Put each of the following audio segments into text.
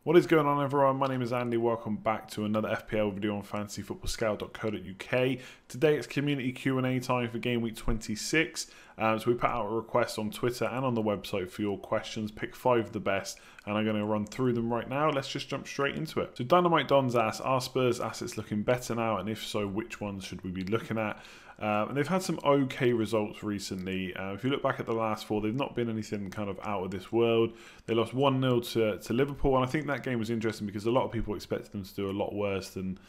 What is going on, everyone? My name is Andy. Welcome back to another FPL video on fantasyfootballscout.co.uk. Today it's community Q&A time for game week 26. So we put out a request on Twitter and on the website for your questions. Pick 5 of the best, and I'm going to run through them right now. Let's just jump straight into it. So Dynamite Don's asked, are Spurs assets looking better now? And if so, which ones should we be looking at? And they've had some okay results recently. If you look back at the last 4, they've not been anything kind of out of this world. They lost 1-0 to Liverpool, and I think that game was interesting because a lot of people expected them to do a lot worse than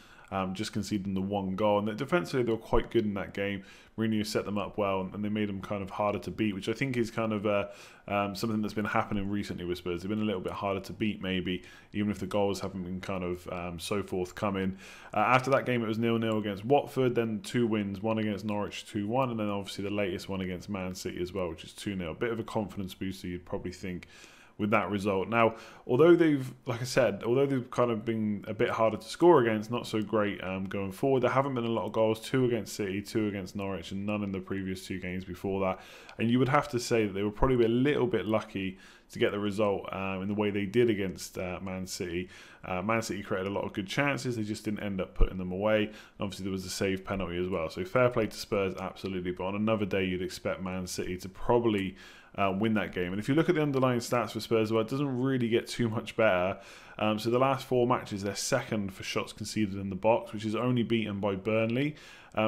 just conceding the 1 goal. And defensively, they were quite good in that game. Mourinho set them up well, and they made them kind of harder to beat, which I think is kind of something that's been happening recently with Spurs. They've been a little bit harder to beat, maybe, even if the goals haven't been kind of so forthcoming. After that game, it was 0-0 against Watford, then 2 wins, one against Norwich 2-1, and then obviously the latest one against Man City as well, which is 2-0. A bit of a confidence booster, you'd probably think, with that result. Now, although they've kind of been a bit harder to score against, not so great going forward, there haven't been a lot of goals, 2 against City, 2 against Norwich, and none in the previous 2 games before that. And you would have to say that they were probably a little bit lucky to get the result in the way they did against Man City. Man City created a lot of good chances, they just didn't end up putting them away. And obviously there was a save penalty as well. So fair play to Spurs, absolutely. But on another day, you'd expect Man City to probably win that game. And if you look at the underlying stats for Spurs, well, it doesn't really get too much better. So the last 4 matches, they're second for shots conceded in the box, which is only beaten by Burnley.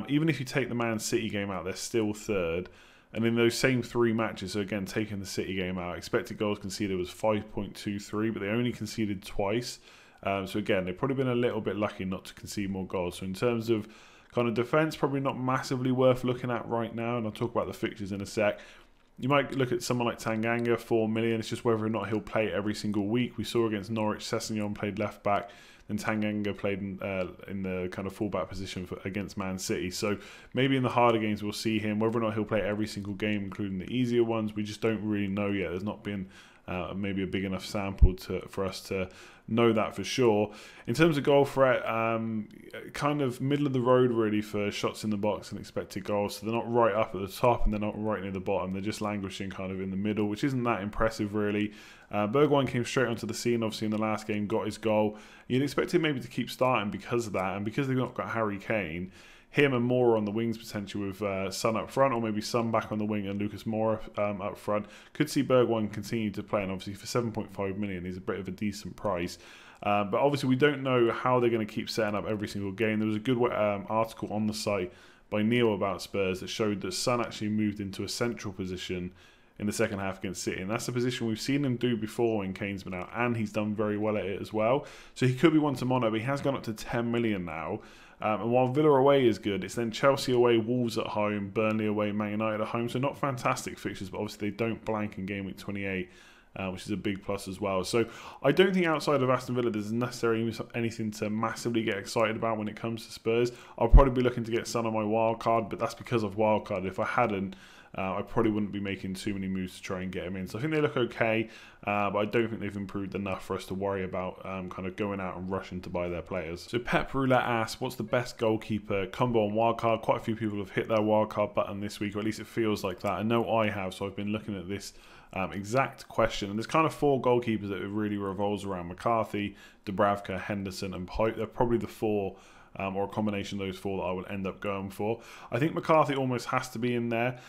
Even if you take the Man City game out, they're still third. And in those same 3 matches, so again, taking the City game out, expected goals conceded was 5.23, but they only conceded twice. So again, they've probably been a little bit lucky not to concede more goals. So in terms of kind of defence, probably not massively worth looking at right now, and I'll talk about the fixtures in a sec. You might look at someone like Tanganga, 4 million. It's just whether or not he'll play every single week. We saw against Norwich, Sessegnon played left back, then Tanganga played in the kind of fullback position against Man City. So maybe in the harder games we'll see him. Whether or not he'll play every single game, including the easier ones, we just don't really know yet. There's not been maybe a big enough sample for us to know that for sure. In terms of goal threat, kind of middle of the road really for shots in the box and expected goals. So they're not right up at the top and they're not right near the bottom. They're just languishing kind of in the middle, which isn't that impressive really. Bergwijn came straight onto the scene, obviously in the last game, got his goal. You'd expect him maybe to keep starting because of that, and because they've not got Harry Kane, him and Moura on the wings potentially with Son up front, or maybe Son back on the wing and Lucas Moura up front. Could see Bergwijn continue to play, and obviously for 7.5 million, he's a bit of a decent price. But obviously we don't know how they're going to keep setting up every single game. There was a good article on the site by Neil about Spurs that showed that Son actually moved into a central position in the second half against City, and that's a position we've seen him do before when Kane's been out, and he's done very well at it as well. So he could be one to monitor, but he has gone up to 10 million now. And while Villa away is good, it's then Chelsea away, Wolves at home, Burnley away, Man United at home. So not fantastic fixtures, but obviously they don't blank in game week 28, which is a big plus as well. So I don't think outside of Aston Villa there's necessarily anything to massively get excited about when it comes to Spurs. I'll probably be looking to get Son on my wildcard, but that's because of wildcard. If I hadn't, I probably wouldn't be making too many moves to try and get him in. So I think they look okay, but I don't think they've improved enough for us to worry about kind of going out and rushing to buy their players. So Pep Roulette asks, what's the best goalkeeper combo on wildcard? Quite a few people have hit their wildcard button this week, or at least it feels like that. I know I have, so I've been looking at this exact question. And there's kind of 4 goalkeepers that it really revolves around: McCarthy, Dubravka, Henderson, and Pope. They're probably the 4 or a combination of those 4 that I would end up going for. I think McCarthy almost has to be in there.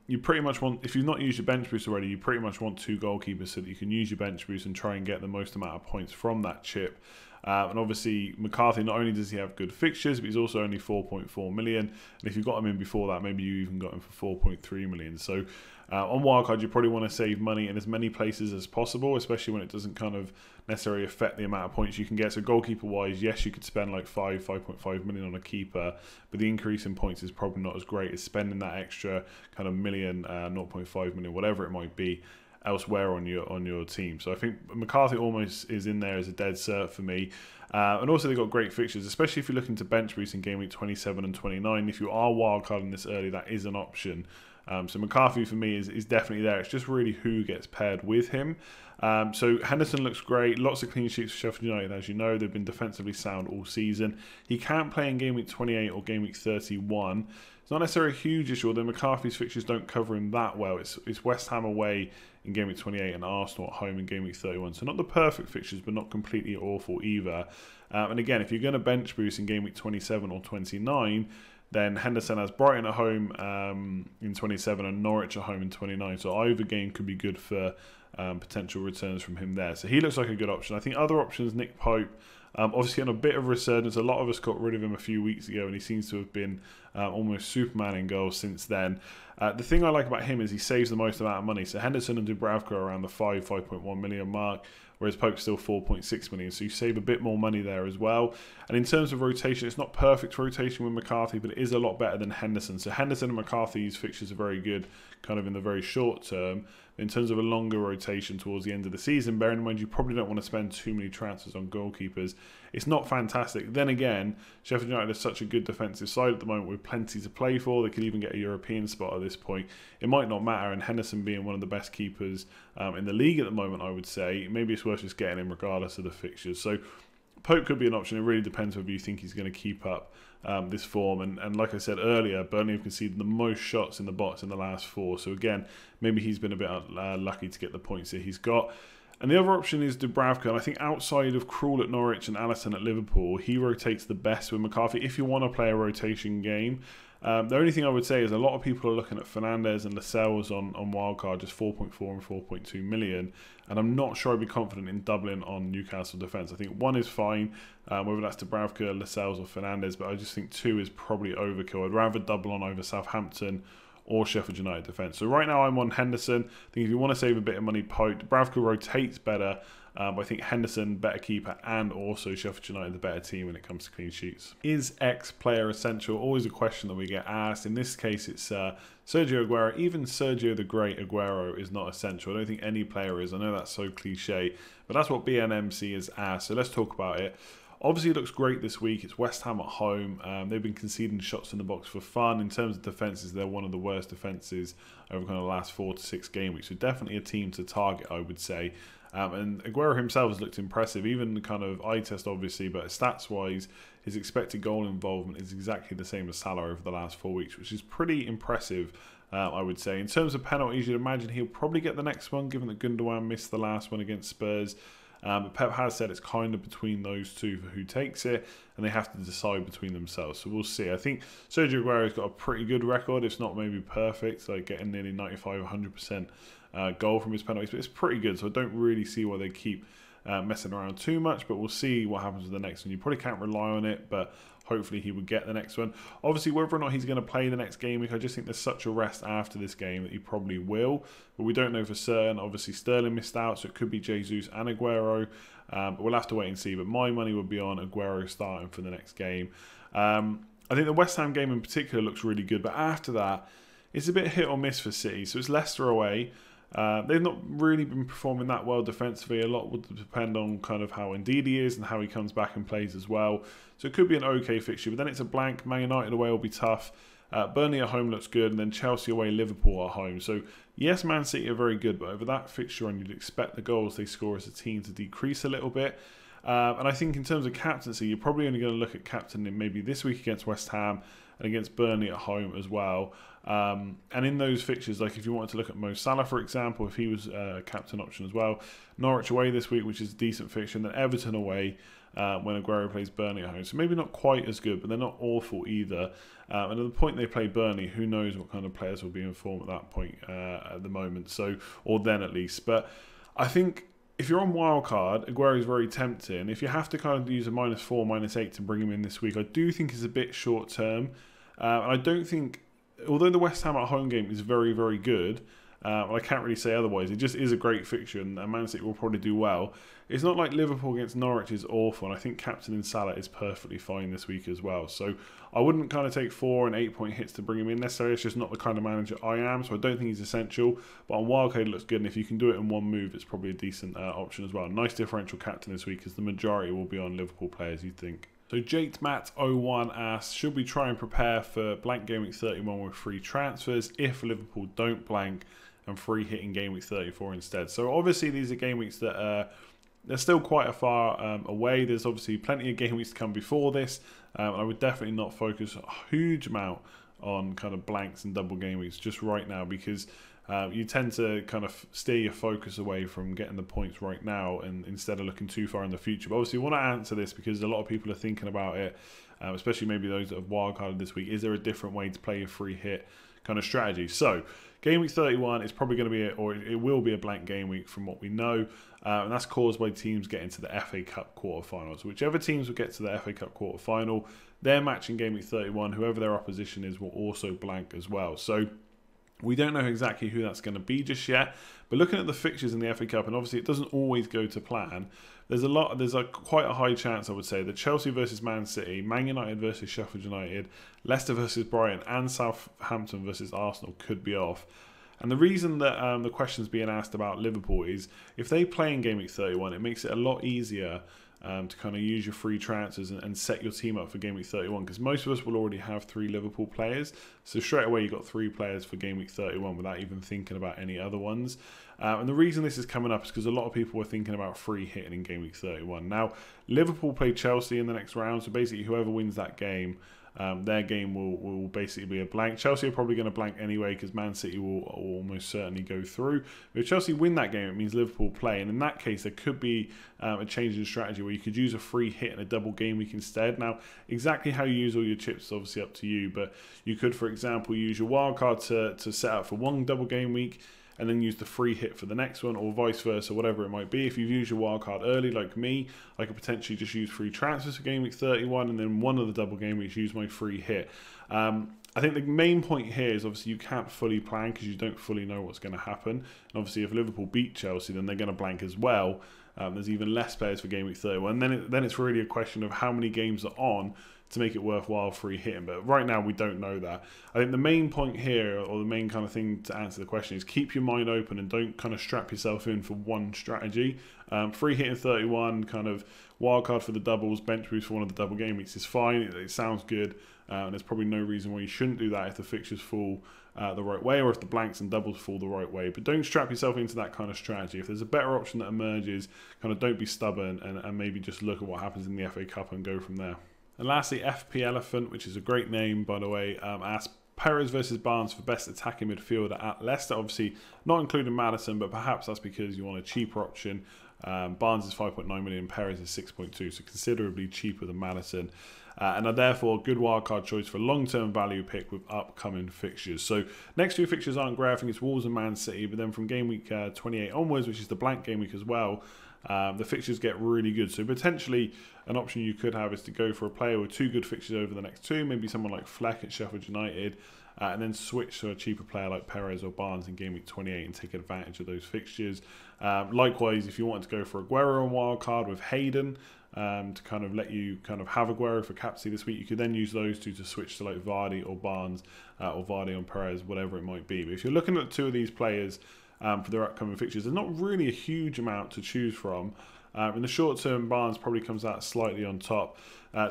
You pretty much want, if you've not used your bench boost already, you pretty much want 2 goalkeepers so that you can use your bench boost and try and get the most amount of points from that chip. And obviously McCarthy, not only does he have good fixtures, but he's also only 4.4 million. And if you got him in before that, maybe you even got him for 4.3 million. So on wildcard, you probably want to save money in as many places as possible, especially when it doesn't kind of necessarily affect the amount of points you can get. So goalkeeper-wise, yes, you could spend like 5.5 million on a keeper, but the increase in points is probably not as great as spending that extra kind of million, 0.5 million, whatever it might be, elsewhere on your team. So I think McCarthy almost is in there as a dead cert for me. And also they've got great fixtures, especially if you're looking to bench boost in game week 27 and 29. If you are wildcarding this early, that is an option. So McCarthy for me is definitely there. It's just really who gets paired with him. So Henderson looks great. Lots of clean sheets for Sheffield United, as you know. They've been defensively sound all season. He can't play in game week 28 or game week 31. It's not necessarily a huge issue, although McCarthy's fixtures don't cover him that well. It's West Ham away in game week 28 and Arsenal at home in game week 31. So not the perfect fixtures, but not completely awful either. And again, if you're going to bench boost in game week 27 or 29, then Henderson has Brighton at home in 27 and Norwich at home in 29. So either game could be good for potential returns from him there. So he looks like a good option. I think other options, Nick Pope, obviously on a bit of resurgence. A lot of us got rid of him a few weeks ago and he seems to have been almost Superman in goals since then. The thing I like about him is he saves the most amount of money. So Henderson and Dubravka are around the 5.1 million mark, whereas Pope's still 4.6 million. So you save a bit more money there as well. And in terms of rotation, it's not perfect rotation with McCarthy, but it is a lot better than Henderson. So Henderson and McCarthy's fixtures are very good kind of in the very short term. In terms of a longer rotation towards the end of the season, bearing in mind you probably don't want to spend too many transfers on goalkeepers, it's not fantastic. Then again, Sheffield United is such a good defensive side at the moment with plenty to play for. They could even get a European spot at this point. It might not matter, and Henderson being one of the best keepers in the league at the moment, I would say, maybe it's worth just getting him regardless of the fixtures. So Pope could be an option. It really depends whether you think he's going to keep up this form. And like I said earlier, Burnley have conceded the most shots in the box in the last 4. So again, maybe he's been a bit lucky to get the points that he's got. And the other option is Dubravka. And I think outside of Krul at Norwich and Alisson at Liverpool, he rotates the best with McCarthy if you want to play a rotation game. The only thing I would say is a lot of people are looking at Fernandes and Lascelles on wildcard, just 4.4 and 4.2 million. And I'm not sure I'd be confident in doubling on Newcastle defence. I think 1 is fine, whether that's Dubravka, Lascelles or Fernandes, but I just think 2 is probably overkill. I'd rather double on over Southampton or Sheffield United defence. So right now I'm on Henderson. I think if you want to save a bit of money, Pope. Dubravka rotates better. I think Henderson, better keeper, and also Sheffield United, the better team when it comes to clean sheets. Is X player essential? Always a question that we get asked. In this case, it's Sergio Aguero. Even Sergio the Great Aguero is not essential. I don't think any player is. I know that's so cliche, but that's what BNMC has asked. So let's talk about it. Obviously, it looks great this week. It's West Ham at home. They've been conceding shots in the box for fun. In terms of defences, they're one of the worst defences over kind of the last 4 to 6 game weeks. So definitely a team to target, I would say. And Aguero himself has looked impressive, even the kind of eye test, obviously, but stats-wise, his expected goal involvement is exactly the same as Salah over the last 4 weeks, which is pretty impressive, I would say. In terms of penalties, you'd imagine he'll probably get the next one, given that Gundogan missed the last one against Spurs. But Pep has said it's kind of between those two for who takes it, and they have to decide between themselves. So we'll see. I think Sergio Aguero's got a pretty good record, if not maybe perfect, like getting nearly 95, 100% goal from his penalties, but it's pretty good. So I don't really see why they keep messing around too much, but we'll see what happens with the next one. You probably can't rely on it, but hopefully he would get the next one. Obviously, whether or not he's going to play the next game week, I just think there's such a rest after this game that he probably will, but we don't know for certain. Obviously, Sterling missed out, so it could be Jesus and Aguero, but we'll have to wait and see. But my money would be on Aguero starting for the next game. I think the West Ham game in particular looks really good, but after that, it's a bit hit or miss for City. So it's Leicester away. They've not really been performing that well defensively. A lot would depend on kind of how Ndidi is and how he comes back and plays as well. So it could be an okay fixture, but then it's a blank. Man United away will be tough. Burnley at home looks good, and then Chelsea away, Liverpool at home. So yes, Man City are very good, but over that fixture run, you'd expect the goals they score as a team to decrease a little bit. And I think in terms of captaincy, you're probably only going to look at captaining maybe this week against West Ham and against Burnley at home as well. And in those fixtures, like if you wanted to look at Mo Salah, for example, if he was a captain option as well. Norwich away this week, which is a decent fixture, and then Everton away when Aguero plays Burnley at home. So maybe not quite as good, but they're not awful either. And at the point they play Burnley, who knows what kind of players will be in form at that point at the moment. So, or then at least. But I think if you're on wildcard, Aguero is very tempting. If you have to kind of use a -4, -8 to bring him in this week, I do think it's a bit short term. And I don't think, although the West Ham at home game is very, very good, I can't really say otherwise. It just is a great fixture, and Man City will probably do well. It's not like Liverpool against Norwich is awful, and I think captaining Salah is perfectly fine this week as well. So I wouldn't kind of take 4 and 8 point hits to bring him in necessarily. It's just not the kind of manager I am, so I don't think he's essential. But on wildcard, it looks good, and if you can do it in one move, it's probably a decent option as well. Nice differential captain this week, as the majority will be on Liverpool players, you'd think. So JateMatt01 asks, should we try and prepare for blank Game Week 31 with free transfers if Liverpool don't blank and free hit in Game Week 34 instead? So obviously these are game weeks that they're still quite a far away. There's obviously plenty of game weeks to come before this. I would definitely not focus a huge amount on kind of blanks and double game weeks just right now, because you tend to kind of steer your focus away from getting the points right now and instead of looking too far in the future. But obviously we want to answer this because a lot of people are thinking about it, especially maybe those that have wildcarded this week. Is there a different way to play a free hit kind of strategy? So Game Week 31 is probably going to be, or it will be a blank game week from what we know, and that's caused by teams getting to the FA Cup quarterfinals. Whichever teams will get to the FA Cup quarterfinal, their match in Game Week 31, whoever their opposition is, will also blank as well. So we don't know exactly who that's going to be just yet, but looking at the fixtures in the FA Cup, and obviously it doesn't always go to plan, there's quite a high chance, I would say, that Chelsea versus Man City, Man United versus Sheffield United, Leicester versus Brighton, and Southampton versus Arsenal could be off. And the reason that the question's being asked about Liverpool is if they play in Game Week 31, it makes it a lot easier to kind of use your free transfers and set your team up for Game Week 31, because most of us will already have 3 Liverpool players, so straight away you've got 3 players for Game Week 31 without even thinking about any other ones. And the reason this is coming up is because a lot of people were thinking about free hitting in Game Week 31. Now, Liverpool play Chelsea in the next round, so basically whoever wins that game, their game will basically be a blank. Chelsea are probably going to blank anyway because Man City will almost certainly go through. But if Chelsea win that game, it means Liverpool play. And in that case, there could be a change in strategy where you could use a free hit in a double game week instead. Now, exactly how you use all your chips is obviously up to you. But you could, for example, use your wildcard to set up for one double game week and then use the free hit for the next one, or vice versa, whatever it might be. If you've used your wildcard early, like me, I could potentially just use free transfers for Game Week 31, and then one of the double game weeks use my free hit. I think the main point here is obviously you can't fully plan because you don't fully know what's going to happen. And obviously if Liverpool beat Chelsea, then they're going to blank as well. There's even less players for Game Week 31. Then it's really a question of how many games are on to make it worthwhile free hitting. But right now we don't know that. I think the main point here, or the main kind of thing to answer the question, is keep your mind open and don't kind of strap yourself in for one strategy. Free hitting 31, kind of wildcard for the doubles, bench boost for one of the double game weeks is fine. It sounds good, and there's probably no reason why you shouldn't do that if the fixtures fall the right way, or if the blanks and doubles fall the right way. But don't strap yourself into that kind of strategy. If there's a better option that emerges, kind of don't be stubborn and maybe just look at what happens in the FA Cup and go from there. And lastly, FP Elephant, which is a great name, by the way, asks Perez versus Barnes for best attacking midfielder at Leicester. Obviously, not including Maddison, but perhaps that's because you want a cheaper option. Barnes is 5.9 million, Perez is 6.2, so considerably cheaper than Maddison. And are therefore a good wildcard choice for long-term value pick with upcoming fixtures. So next 2 fixtures aren't great. I think it's Wolves and Man City, but then from game week 28 onwards, which is the blank game week as well, the fixtures get really good. So potentially an option you could have is to go for a player with 2 good fixtures over the next 2, maybe someone like Fleck at Sheffield United, and then switch to a cheaper player like Perez or Barnes in game week 28 and take advantage of those fixtures. Likewise, if you wanted to go for Aguero on wildcard with Hayden, to kind of let you kind of have Aguero for captaincy this week, you could then use those 2 to switch to like Vardy or Barnes, or Vardy on Perez, whatever it might be. But if you're looking at 2 of these players for their upcoming fixtures, there's not really a huge amount to choose from. In the short term, Barnes probably comes out slightly on top.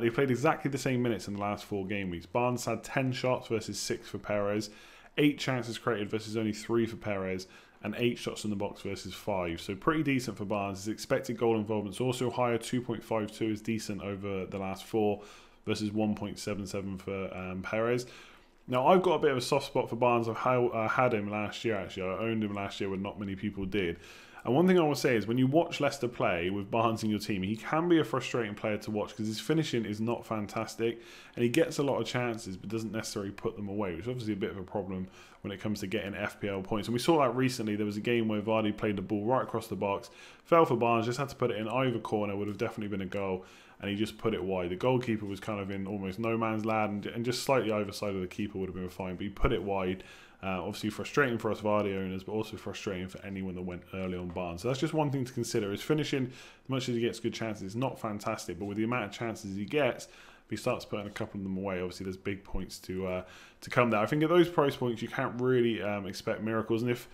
They played exactly the same minutes in the last 4 game weeks. Barnes had 10 shots versus 6 for Perez, 8 chances created versus only 3 for Perez, and 8 shots in the box versus 5. So pretty decent for Barnes. His expected goal involvement is also higher. 2.52 is decent over the last 4 versus 1.77 for Perez. Now, I've got a bit of a soft spot for Barnes. I had him last year, actually. I owned him last year when not many people did. And one thing I will say is when you watch Leicester play with Barnes in your team, he can be a frustrating player to watch because his finishing is not fantastic and he gets a lot of chances but doesn't necessarily put them away, which is obviously a bit of a problem when it comes to getting FPL points. And we saw that recently. There was a game where Vardy played the ball right across the box, fell for Barnes, just had to put it in either corner, would have definitely been a goal, and he just put it wide. The goalkeeper was kind of in almost no man's land and just slightly either side of the keeper would have been fine, but he put it wide. Obviously frustrating for us Vardy owners, but also frustrating for anyone that went early on Barnes. So that's just one thing to consider. His finishing, as much as he gets good chances, it's not fantastic, but with the amount of chances he gets, if he starts putting a couple of them away, obviously there's big points to come there. I think at those price points you can't really expect miracles, and if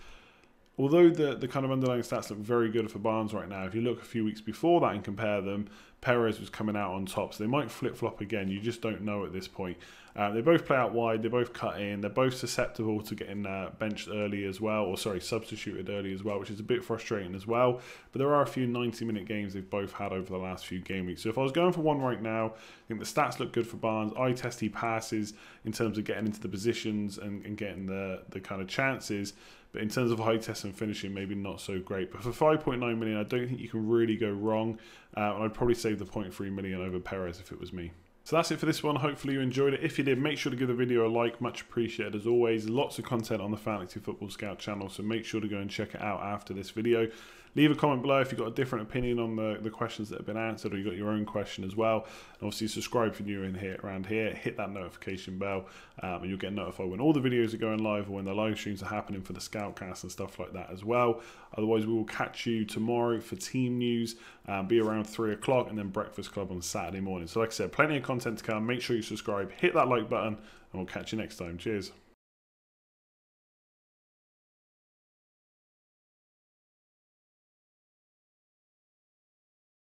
although the kind of underlying stats look very good for Barnes right now, if you look a few weeks before that and compare them, Perez was coming out on top, so they might flip-flop again. You just don't know at this point. They both play out wide, they both cut in, they're both susceptible to getting benched early as well, or sorry, substituted early as well, which is a bit frustrating as well. But there are a few 90-minute games they've both had over the last few game weeks. So if I was going for one right now, I think the stats look good for Barnes. Eye test, he passes in terms of getting into the positions and getting the kind of chances. But in terms of high test and finishing, maybe not so great. But for 5.9 million, I don't think you can really go wrong. And I'd probably save the 0.3 million over Perez if it was me. So that's it for this one. Hopefully you enjoyed it. If you did, make sure to give the video a like. Much appreciated as always. Lots of content on the Fantasy Football Scout channel, so make sure to go and check it out after this video. Leave a comment below if you've got a different opinion on the questions that have been answered, or you've got your own question as well. And obviously subscribe if you're new around here. Hit that notification bell and you'll get notified when all the videos are going live or when the live streams are happening for the Scoutcast and stuff like that as well. Otherwise, we will catch you tomorrow for team news. Be around 3 o'clock, and then Breakfast Club on Saturday morning. So like I said, plenty of content to come. Make sure you subscribe, hit that like button, and we'll catch you next time. Cheers.